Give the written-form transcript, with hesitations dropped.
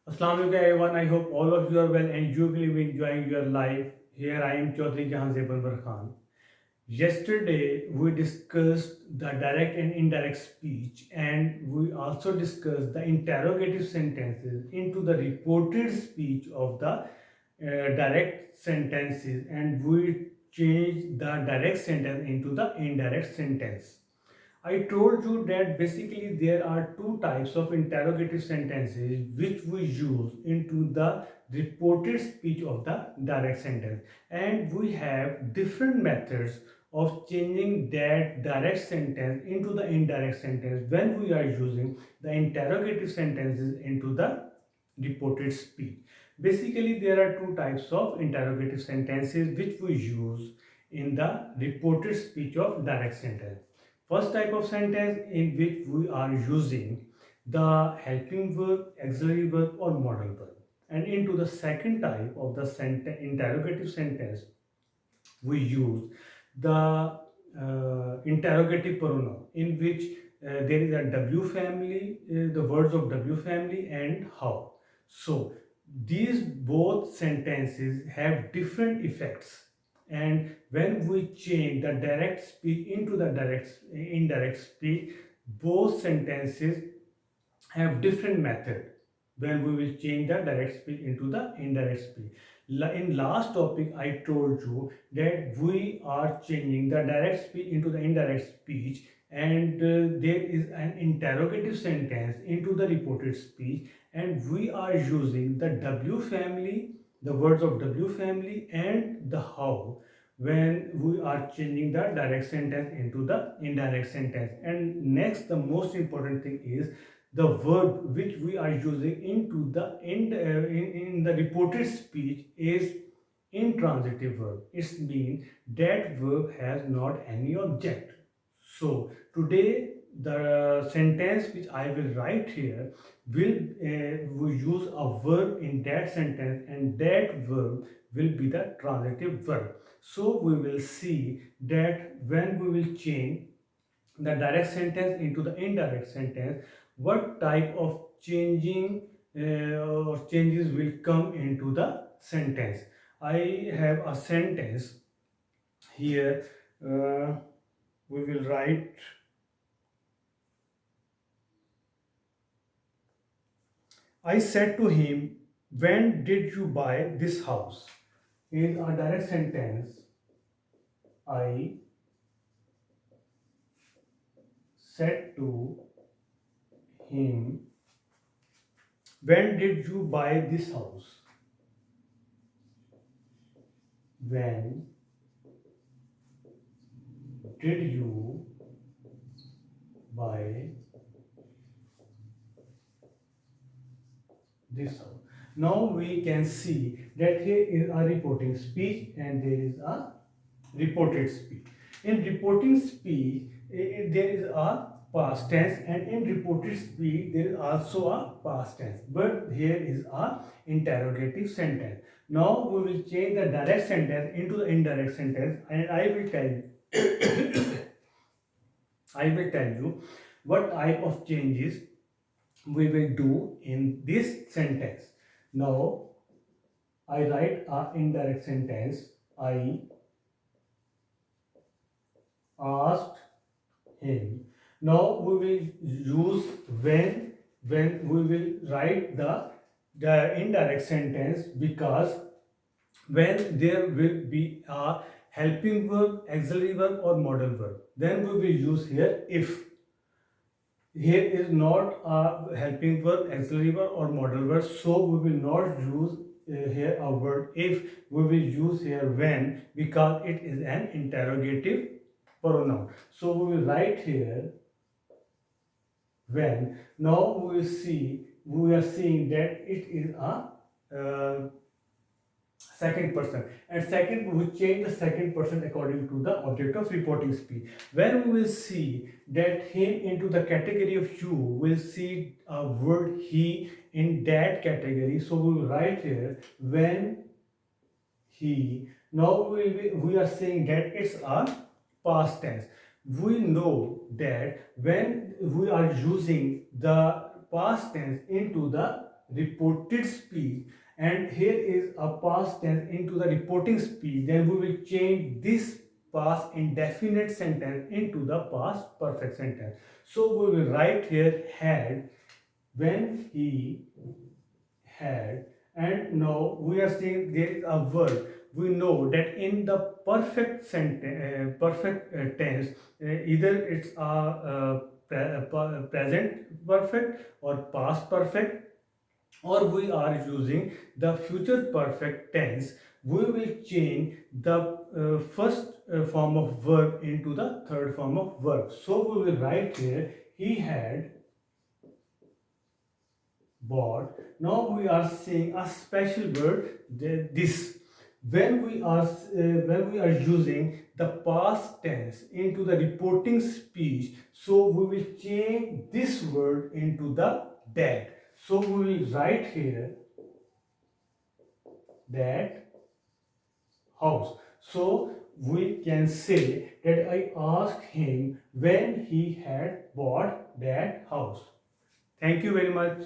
Assalamu alaikum everyone. I hope all of you are well and you will be enjoying your life. Here I am Chaudhary Jehanzeb Anwar Khan. Yesterday we discussed the direct and indirect speech and we also discussed the interrogative sentences into the reported speech of the direct sentences, and we changed the direct sentence into the indirect sentence. I told you that basically there are two types of interrogative sentences which we use into the reported speech of the direct sentence, and we have different methods of changing that direct sentence into the indirect sentence when we are using the interrogative sentences into the reported speech. Basically, there are two types of interrogative sentences which we use in the reported speech of direct sentence. First type of sentence in which we are using the helping verb, auxiliary verb or modal verb. And into the second type of the interrogative sentence, we use the interrogative pronoun in which there is a W family, the words of W family and how. So these both sentences have different effects, and when we change the direct speech into the indirect speech, both sentences have different method when we will change the direct speech into the indirect speech. In last topic, I told you that we are changing the direct speech into the indirect speech, and there is an interrogative sentence into the reported speech, and we are using the W family, the words of W family and the how when we are changing the direct sentence into the indirect sentence. And next, the most important thing is the verb which we are using into the in the reported speech is intransitive verb. It means that verb has not any object. So today the sentence which I will write here will we use a verb in that sentence, and that verb will be the transitive verb. So we will see that when we will change the direct sentence into the indirect sentence, what type of changing or changes will come into the sentence. I have a sentence here. We will write, I said to him, when did you buy this house? In a direct sentence, I said to him, when did you buy this house? When did you buy this house? Now we can see that here is a reporting speech and there is a reported speech. In reporting speech, there is a past tense, and in reported speech there is also a past tense. But here is a interrogative sentence. Now we will change the direct sentence into the indirect sentence, and I will tell you, I will tell you what type of changes we will do in this sentence. Now I write a indirect sentence. I asked him. Now we will use when we will write the indirect sentence, because when there will be a helping verb, auxiliary verb or modal verb, then we will use here if. Here is not a helping verb, auxiliary verb or modal verb, so we will not use here a word if. We will use here when, because it is an interrogative pronoun. So we will write here when. Now we will see, we are seeing that it is a second person, and second we change the second person according to the object of reporting speech. When we will see that him into the category of you, will see a word he in that category, so we will write here when he. Now we are saying that it's a past tense. We know that when we are using the past tense into the reported speech, and here is a past tense into the reporting speech, then we will change this past indefinite sentence into the past perfect sentence. So we will write here had, when he had, and now we are saying there is a verb. We know that in the perfect sentence, perfect tense, either it's a present perfect or past perfect, or we are using the future perfect tense. We will change the first form of verb into the third form of verb. So we will write here he had bought. Now we are saying a special word, this. When we are using the past tense into the reporting speech, so we will change this word into the that. So we will write here that house. So we can say that I asked him when he had bought that house. Thank you very much.